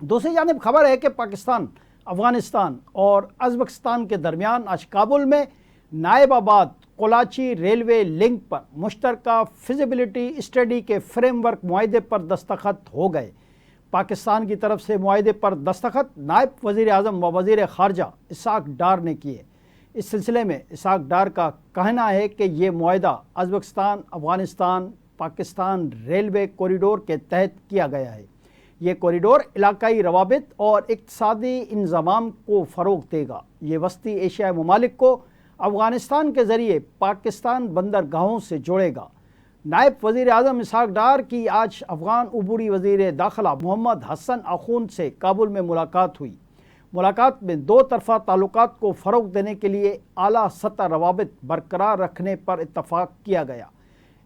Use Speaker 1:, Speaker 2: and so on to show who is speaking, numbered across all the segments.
Speaker 1: دوسری جانب خبر ہے کہ پاکستان، افغانستان اور ازبکستان کے درمیان آج کابل میں نائب آباد کولاچی ریلوے لنک پر مشترکہ فیزیبلٹی اسٹڈی کے فریم ورک معاہدے پر دستخط ہو گئے۔ پاکستان کی طرف سے معاہدے پر دستخط نائب وزیر اعظم و وزیر خارجہ اسحاق ڈار نے کیے۔ اس سلسلے میں اسحاق ڈار کا کہنا ہے کہ یہ معاہدہ Uzbekistan Afghanistan Pakistan railway corridor کے تحت کیا گیا ہے۔ یہ کوریڈور علاقائی روابط اور اقتصادی انضمام کو فروغ دے گا۔ یہ وسطی ایشیائی ممالک کو افغانستان کے ذریعے پاکستان بندرگاہوں سے جوڑے گا۔ نائب وزیر اعظم اسحاق ڈار کی آج افغان عبوری وزیر داخلہ محمد حسن آخوند سے کابل میں ملاقات ہوئی۔ ملاقات میں دو طرفہ تعلقات کو فروغ دینے کے لیے اعلیٰ سطح روابط برقرار رکھنے پر اتفاق کیا گیا۔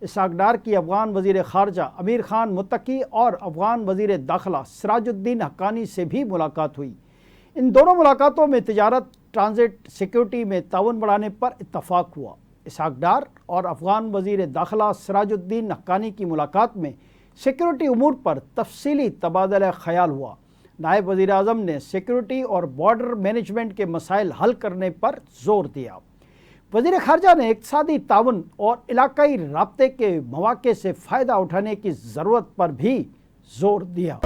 Speaker 1: اسحاق ڈار کی افغان وزیر خارجہ امیر خان متقی اور افغان وزیر داخلہ سراج الدین حقانی سے بھی ملاقات ہوئی۔ ان دونوں ملاقاتوں میں تجارت، ٹرانزٹ، سیکیورٹی میں تعاون بڑھانے پر اتفاق ہوا۔ اسحاق ڈار اور افغان وزیر داخلہ سراج الدین حقانی کی ملاقات میں سیکیورٹی امور پر تفصیلی تبادلہ خیال ہوا۔ نائب وزیر اعظم نے سیکیورٹی اور بارڈر مینجمنٹ کے مسائل حل کرنے پر زور دیا۔ وزیر خارجہ نے اقتصادی تعاون اور علاقائی رابطے کے مواقع سے فائدہ اٹھانے کی ضرورت پر بھی زور دیا۔